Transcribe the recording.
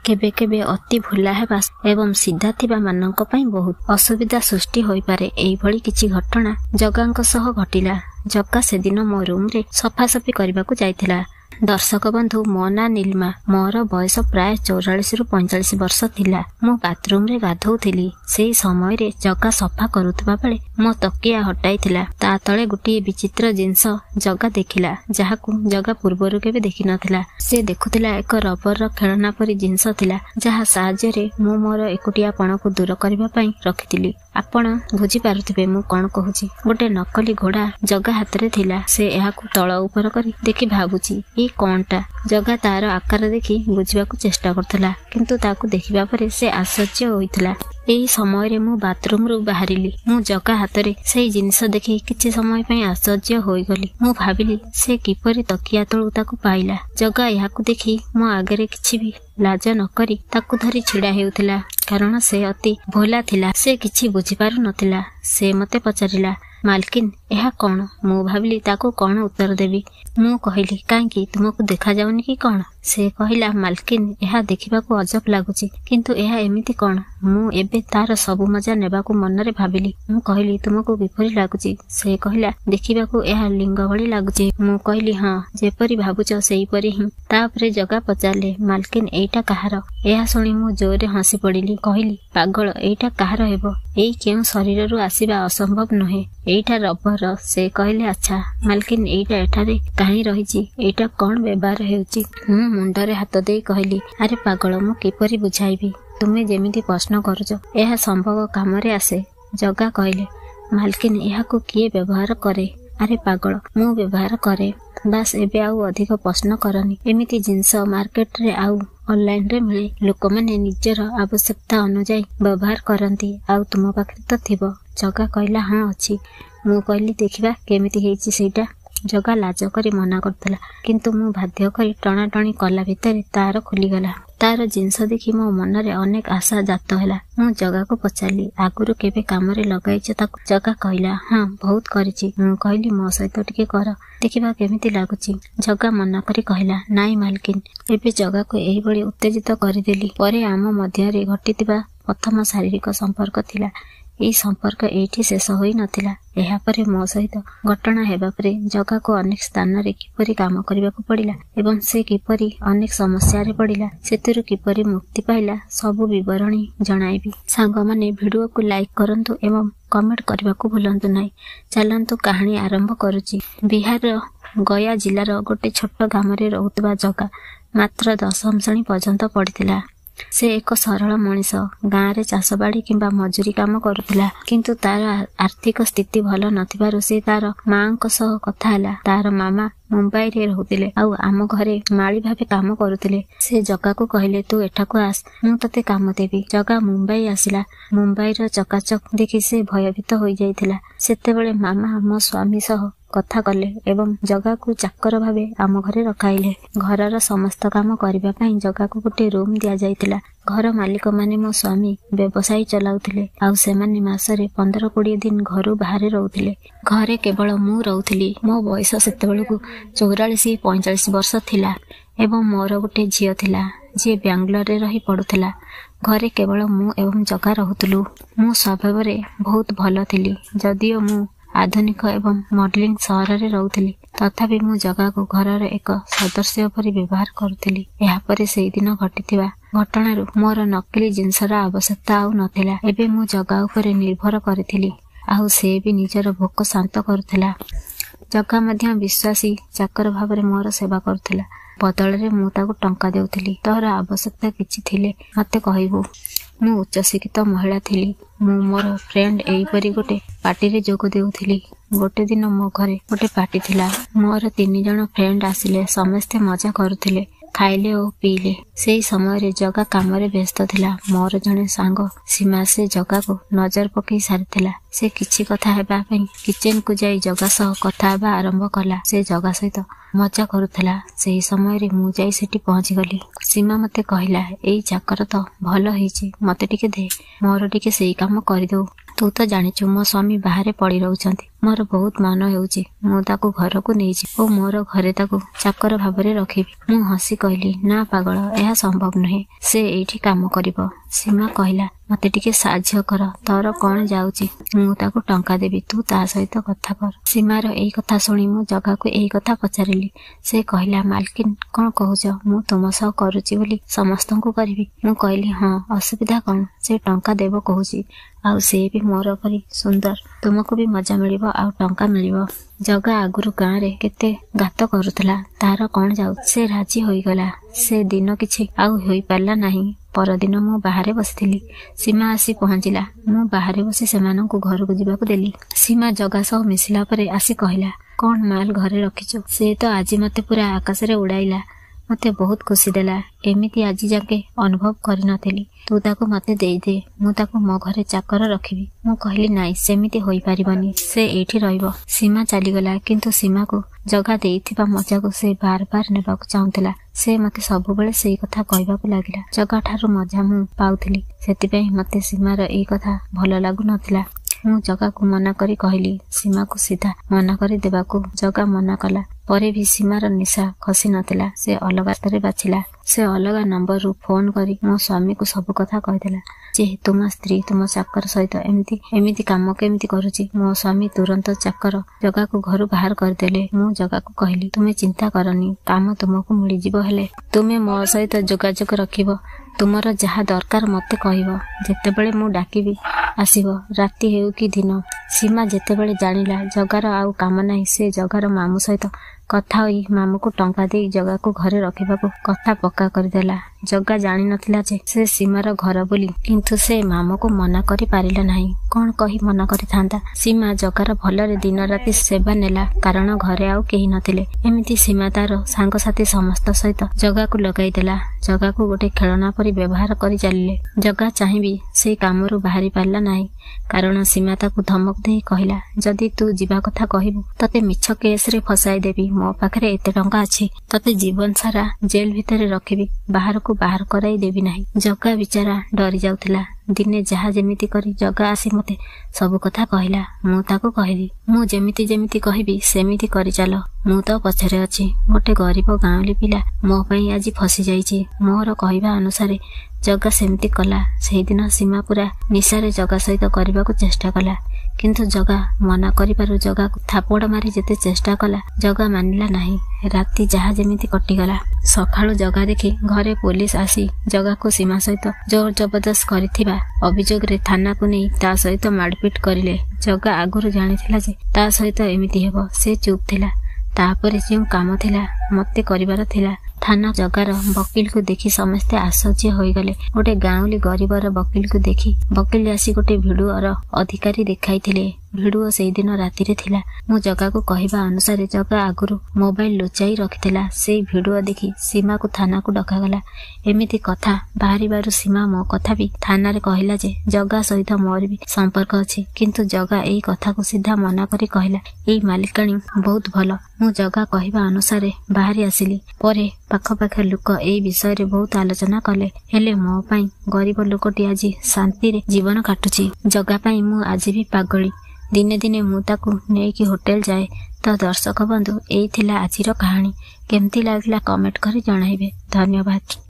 केबे केबे अति भुला हेबा एवं सीधा थिबा माननक पई बहुत असुविधा सृष्टि होई पारे। एई भली किछि घटना जगांक सह घटिला। जगा से दिन मो रूम रे सफासफी करबाकू जाइथिला। दर्शक बंधु मो ना नीलिमा। मोर बयस प्राय 44 रु 45 वर्ष थिला। मो बाथरूम रे गाधौथिली। सेई समय रे जगा सफा करुथबा बेले मो तकिया हटाइथिला। ता तळे गुटी विचित्र जिंस जगा देखिला, जाहाकू जगा पूर्वरु केबे देखि नथिला। से देखुथिला एक रबर र खेलना परी जिंस थिला, जाहा साहाय्य रे मो मोर एकुटियापण को दूर करबा पई रखिथिली। आपण बुझी पारुथिबे मु कोन कहूची। गोटे नकली घोड़ा जगा हाथ रे थिला। से एहाकू तळ ऊपर करी देखि भाबुची ई कोनटा। जगा तार आकार देखि बुझिबाकू चेष्टा करथला, किंतु ताकू देखिबा परे से आश्चर्य होइथिला। एही समय रे मु बाथरूम रु बाहरिली। मु जगा हाथ रे सेई जिंस देखि किछि समय पई आश्चर्य होई गली। मु भाबिली से किपरि तकिया तळु ताकू पाइला। जगा एहाकू देखि मो आगरे किछि भी लाज न करी ताकू धरी छिड़ा हेउथिला, कारण से अति भोला थिला। से किछि बुझी पारु नथिला। से मते पचारिला, मालकिन एहा कोन? मु भाबिली ताकू कोन उत्तर देबी। मु कहिली, कांकी तुमको देखा जाउनी कि कोन? से कहिला, मालकिन एहा देखिबाकू अजब लागुची, किंतु एहा एमिति कोन? मु एबे तार सबु मजा नेबाकू मनरे भाबिली। मु कहिली, तुमको किपरि लागुची? से कहिला, देखिबाकू एहा लिंग भली लागुची। मु कहिली, हां जेपरि भाबुच सेही परि ही। तापरे जगा पचारले, मालकिन एइटा काहार? एहा सुनी मु जोरे हसी पड़िली। कहिली, पागल एइटा काहार हेबो? एई केउ शरीररु आसीबा असंभव नहे, एइटा रबर। से कहिले, अच्छा मालकिन एइटा एठारे काहे रहिची? एइटा कोन व्यवहार हेउची? मु मुंडरे हाथ देई कहिली, अरे पागल मु किपरि बुझाइबी? तुमे जेमिति प्रश्न करूच एहा संभव कामरे आसे। जगा कहिले, मालकिन एहाकू किए व्यवहार करे? अरे पागल मु व्यवहार करे। बास एबे आउ अधिक प्रश्न करनी। एमिति जिंस मार्केट रे आउ ऑनलाइन रे मिले। लोक माने निजर आवश्यकता अनुसार व्यवहार करंती। आउ तुम पाखे तो थिबो? जगा कहला, हां अछि। मु कहली, देखिबा केमिति हेइची सेटा। जगा लाज करी मना करथला, किंतु मु बाध्य करी टणा टणी कला भितरे तार खुलीगला। तार जिंस देखि मो मनरे अनेक आशा जात होला। मु जगा को पचारली, आगुरु केबे कामरे लगाइछ ताकू? जगा कहला, हां बहुत करिछि। मु कहली, मो सहित टिके कर, देखिबा केमिति लागुची। जगा मना करी कहला, नाई मालकिन एबे जगा को एही बळी उत्तेजित करिदेली। परे आम मध्यरे घटितिबा प्रथम शारीरिक संपर्क थिला। एई संपर्क एठी शेष होई नथिला। एहा परे मो सहित घटना हेबा परे जगा को अनेक स्थान रे किपरि काम करिबाकू पड़िला एवं से किपरि अनेक समस्या रे पड़िला, सेतिरु किपरि मुक्ति पाइला, सब विवरणी जणाइबी। सांग माने वीडियो को लाइक करंतु एवं कमेंट करबाकू भूलंतु नाही। चलंतु कहानी आरंभ करूची। बिहार गया जिल्लार गोटे छोट गाम रे रहुतबा जगा मात्र 10म श्रेणी पर्यंत पढ़िथिला। से एक सरल मनीष गाँव रे चाषबाड़ी किंबा मजूरी काम करुथिला, किंतु तार आर्थिक स्थिति भल नथिबारु से तार मांक सह कथा होला। तार मामा मुंबई रे रहुतिले आउ आम घरे माली भाबे काम करुथिले। से जगा को कहले, तू एठाकू आस, मु तते काम देबी। जगा मुंबई आसिला। मुंबई र चकाचक देखि से भयभीत होई जाइथिला। सेतेबेले मामा मो स्वामी सह कथा कले एवं जगा को चाकर भाबे आम घरे रखाइले। घरर समस्त काम करिबा पई जगा को गोटे रूम दिया जाइतिला। घर मालिक माने मो स्वामी व्यवसाय चलाउथिले आउ सेमाने मासरे 15-20 दिन घरु बाहरे रहउथिले। घरे केवल मु रहउथिली। मो बयस सेतेबेलकू 44-45 वर्ष थिला एवं मोर गोटे झियो थिला जे बेंगलोर रे रही पडुथिला। घरे केवल मु एवं जगा रहउथलु। मु स्वभाव रे बहुत भलो थिली। जदियो मु आधुनिक एवं मॉडलिंग सहर रे रहउथिली, तथापि मु जगा को घरर एक सदस्य परि व्यवहार करुथिली। एहा परे सेही दिन घटिथिबा घटनारु मोर नकली जिंसर आवश्यकता आउ नथिला। एबे मु जगा उपरे निर्भर करिथिली आउ से भी निजर भोक शांत करुथिला। जगा मध्य विश्वासी चाकर भाबरे मोर सेवा करुथिला। बदल रे मु ताकू टंका देउथिली। तोर आवश्यकता किछि थिले मते कहिबो। मु उच्च शिक्षित महिला थिली। मु मोर फ्रेंड एई परी गोटे पार्टी रे जोग देउथिली। गोटे दिन मो घरे गोटे पार्टी थिला। मोर 3 जण फ्रेंड आसिले। समस्ते मजा करुथिले, खाइले और पीले। सेही समय रे जगा काम रे व्यस्त थिला। मोर जणे सांग सीमा से जगा को नजर पकई सारिथिला। से किछि कथा हेबा पई किचन को जाई जगा सह कथा हेबा आरंभ कला। से जगा सहित मजा करुथिला। सेही समय रे मु जाई सेठी पहुंची गली। सीमा मते कहिला, एई चाकर तो भलो हिची, मते टिके दे, मोर टिके सेही काम करि दउ। तू तो जानिछु मो स्वामी बाहरे पड़ी रहउछंती। ମୋର ବହୁତ ମନ ହେଉଛି ମୁଁ ତାକୁ ଘରକୁ ନେଇଛି ଓ ମୋର ଘରେ ତାକୁ ଚାକର ଭାବରେ ରଖିବି। ମୁଁ ହସି କହିଲି, ନା ପାଗଳ, ଏହା ସମ୍ଭବ ନୁହେଁ। ସେ ଏଇଠି କାମ କରିବ। ସୀମା କହିଲା, ମତେ ଟିକେ ସାହାଯ୍ୟ କର। ତୋର କଣ ଯାଉଛି? ମୁଁ ତାକୁ ଟଙ୍କା ଦେବି, ତୁ ତା ସହିତ କଥା କର। ସୀମାର ଏଇ କଥା ଶୁଣି ମୁଁ ଜଗାକୁ ଏଇ କଥା ପଚାରିଲି। ସେ କହିଲା, ମାଲକିନ କଣ କହୁଛ? ମୁଁ ତୁମ ସହ କରୁଛି ବୋଲି ସମସ୍ତଙ୍କୁ କରିବି? ମୁଁ କହିଲି, ହଁ, ଅସୁବିଧା କଣ? ସେ ଟଙ୍କା ଦେବ କହୁଛି, ଆଉ ସେ ବି ମୋର ପରି ସୁନ୍ଦର। ତୁମକୁ ବି ମଜା ମିଳିବ ଆଉ ଟଙ୍କା ମିଳିବ। ଜଗା ଆଗରୁ ଗାଁରେ କେତେ ଗାତ କରୁଥିଲା, ତାର କଣ ଯାଉଛି? ସେ ରାଜି ହୋଇଗଲା। ସେ ଦିନ କିଛି ଆଉ ହୋଇପାରିଲା ନାହିଁ। ପରଦିନ ମୁଁ ବାହାରେ ବସିଥିଲି। ସୀମା ଆସି ପହଞ୍ଚିଲା। ମୁଁ ବାହାରେ ବସି ସେମାନଙ୍କୁ ଘରକୁ ଯିବାକୁ ଦେଲି। ସୀମା ଜଗା ସହ ମିଶିଲା ପରେ ଆସି କହିଲା, କଣ ମାଲ ଘରେ ରଖିଛୁ? ସେ ତ ଆଜି ମତେ ପୁରା ଆକାଶରେ ଉଡାଇଲା। ମତେ ବହୁତ ଖୁସି ଦେଲା। ଏମିତି ଆଜି ଯାକେ ଅନୁଭବ କରିନଥିଲି। ତୁ ତାକୁ ମତେ ଦେଇଦେ, ମୁଁ ତାକୁ ମୋ ଘରେ ଚାକର ରଖିବି। ମୁଁ କହିଲି, ନାଇଁ, ସେମିତି ହୋଇପାରିବନି। ସେ ଏଇଠି ରହିବ। ସୀମା ଚାଲିଗଲା, କିନ୍ତୁ ସୀମାକୁ ଜଗା ଦେଇଥିବା ମଜାକୁ ସେ ବାର ବାର ନେବାକୁ ଚାହୁଁଥିଲା। ସେ ମତେ ସବୁବେଳେ ସେଇ କଥା କହିବାକୁ ଲାଗିଲା। ଜଗା ଠାରୁ ମଜା ମୁଁ ପାଉଥିଲି, ସେଥିପାଇଁ ମତେ ସୀମାର ଏଇ କଥା ଭଲ ଲାଗୁନଥିଲା। ମୁଁ ଜଗାକୁ ମନା କରି କହିଲି, ସୀମାକୁ ସିଧା ମନା କରି ଦେବାକୁ। ଜଗା ମନା କଲା ପରେ ବି ସୀମାର ନିଶା ଖସି ନଥିଲା। ସେ ଅଲଗା ରାସ୍ତାରେ ବାଛିଲା। ସେ ଅଲଗା ନମ୍ବରରୁ ଫୋନ କରି ମୋ ସ୍ୱାମୀକୁ ସବୁ କଥା କହିଦେଲା ଯେ ତୁମ ସ୍ତ୍ରୀ ତୁମ ଚାକର ସହିତ ଏମିତି କାମ କେମିତି କରୁଛି। ମୋ ସ୍ୱାମୀ ତୁରନ୍ତ ଚାକର ଜଗାକୁ ଘରୁ ବାହାର କରିଦେଲେ। ମୁଁ ଜଗାକୁ କହିଲି, ତୁମେ ଚିନ୍ତା କରନି, କାମ ତୁମକୁ ମିଳିଯିବ। ହେଲେ ତୁମେ ମୋ ସହିତ ଯୋଗାଯୋଗ ରଖିବ। ତୁମର ଯାହା ଦରକାର ମତେ କହିବ। ଯେତେବେଳେ ମୁଁ ଡାକିବି ଆସିବ, ରାତି ହେଉ କି ଦିନ। ସୀମା ଯେତେବେଳେ ଜାଣିଲା ଜଗାର ଆଉ କାମ ନାହିଁ, ସେ ଜଗାର ମାମୁଁ ସହିତ କଥା ହୋଇ ମାମୁଁକୁ ଟଙ୍କା ଦେଇ ଜଗାକୁ ଘରେ ରଖିବାକୁ କଥା ପକ୍କା କରିଦେଲା। ଜଗା ଜାଣିନଥିଲା ଯେ ସେ ସୀମାର ଘର ବୋଲି, କିନ୍ତୁ ସେ ମାମୁଁକୁ ମନା କରି ପାରିଲା ନାହିଁ। କଣ କହି ମନା କରିଥାନ୍ତା? ସୀମା ଜଗାର ଭଲରେ ଦିନ ରାତି ସେବା ନେଲା, କାରଣ ଘରେ ଆଉ କେହି ନଥିଲେ। ଏମିତି ସୀମା ତାର ସାଙ୍ଗସାଥି ସମସ୍ତ ସହିତ ଜଗାକୁ ଲଗାଇଦେଲା। ଜଗାକୁ ଗୋଟେ ଖେଳନା ପରି ବ୍ୟବହାର କରି ଚାଲିଲେ। ଜଗା ଚାହିଁବି ସେଇ କାମରୁ ବାହାରି ପାରିଲା ନାହିଁ, କାରଣ ସୀମା ତାକୁ ଧମକ ଦେଇ କହିଲା, ଯଦି ତୁ ଯିବା କଥା କହିବୁ ତତେ ମିଛ କେସରେ ଫସାଇ ଦେବି। ମୋ ପାଖରେ ଏତେ ଟଙ୍କା ଅଛି, ତତେ ଜୀବନ ସାରା ଜେଲ ଭିତରେ ରଖିବି, ବାହାରକୁ ବାହାର କରାଇ ଦେବି ନାହିଁ। ଜଗା ବିଚାରା ଡରି ଯାଉଥିଲା। ଦିନେ ଯାହା ଯେମିତି କରି ଜଗା ଆସି ମତେ ସବୁ କଥା କହିଲା। ମୁଁ ତାକୁ କହିଲି, ମୁଁ ଯେମିତି କହିବି ସେମିତି କରିଚାଲ, ମୁଁ ତ ପଛରେ ଅଛି। ଗୋଟେ ଗରିବ ଗାଉଁଲି ପିଲା ମୋ ପାଇଁ ଆଜି ଫସି ଯାଇଛି। ମୋର କହିବା ଅନୁସାରେ ଜଗା ସେମିତି କଲା। ସେଇଦିନ ସୀମା ପୁରା ନିଶାରେ ଜଗା ସହିତ କରିବାକୁ ଚେଷ୍ଟା କଲା, କିନ୍ତୁ ଜଗା ମନା କରିବାରୁ ଜଗାକୁ ଥାପଡ଼ ମାରି ଯେତେ ଚେଷ୍ଟା କଲା, ଜଗା ମାନିଲା ନାହିଁ। ରାତି ଯାହା ଯେମିତି କଟିଗଲା। ସକାଳୁ ଜଗା ଦେଖି ଘରେ ପୋଲିସ ଆସି ଜଗାକୁ ସୀମା ସହିତ ଜୋର ଜବରଦସ୍ତ କରିଥିବା ଅଭିଯୋଗରେ ଥାନାକୁ ନେଇ ତା ସହିତ ମାରପିଟ କରିଲେ। ଜଗା ଆଗରୁ ଜାଣିଥିଲା ଯେ ତା ସହିତ ଏମିତି ହେବ। ସେ ଚୁପ୍ ଥିଲା। ତାପରେ ଯେଉଁ କାମ ଥିଲା ମତେ କରିବାର ଥିଲା। ଥାନା ଜଗାର ବକିଲକୁ ଦେଖି ସମସ୍ତେ ଆଶ୍ଚର୍ଯ୍ୟ ହୋଇଗଲେ। ଗୋଟେ ଗାଉଁଲି ଗରିବର ବକିଲକୁ ଦେଖି ବକିଲ ଆସି ଗୋଟେ ଭିଡିଓର ଅଧିକାରୀ ଦେଖାଇଥିଲେ। ଭିଡିଓ ସେଇଦିନ ରାତିରେ ଥିଲା। ମୁଁ ଜଗାକୁ କହିବା ଅନୁସାରେ ଜଗା ଆଗରୁ ମୋବାଇଲ ଲୁଚାଇ ରଖିଥିଲା। ସେଇ ଭିଡିଓ ଦେଖି ସୀମାକୁ ଥାନାକୁ ଡକାଗଲା। ଏମିତି କଥା ବାହାରିବାରୁ ସୀମା ମୋ କଥା ବି ଥାନାରେ କହିଲା ଯେ ଜଗା ସହିତ ମୋର ବି ସମ୍ପର୍କ ଅଛି, କିନ୍ତୁ ଜଗା ଏଇ କଥାକୁ ସିଧା ମନା କରି କହିଲା, ଏଇ ମାଲିକାଣୀ ବହୁତ ଭଲ। ମୁଁ ଜଗା କହିବା ଅନୁସାରେ ବାହାରି ଆସିଲି। ପରେ ପାଖପାଖ ଲୋକ ଏଇ ବିଷୟରେ ବହୁତ ଆଲୋଚନା କଲେ। ହେଲେ ମୋ ପାଇଁ ଗରିବ ଲୋକଟି ଆଜି ଶାନ୍ତିରେ ଜୀବନ କାଟୁଛି। ଜଗା ପାଇଁ ମୁଁ ଆଜି ବି ପାଗଳି। ଦିନେ ଦିନେ ମୁଁ ତାକୁ ନେଇକି ହୋଟେଲ ଯାଏ। ତ ଦର୍ଶକ ବନ୍ଧୁ, ଏଇ ଥିଲା ଆଜିର କାହାଣୀ। କେମିତି ଲାଗିଲା କମେଣ୍ଟ କରି ଜଣାଇବେ। ଧନ୍ୟବାଦ।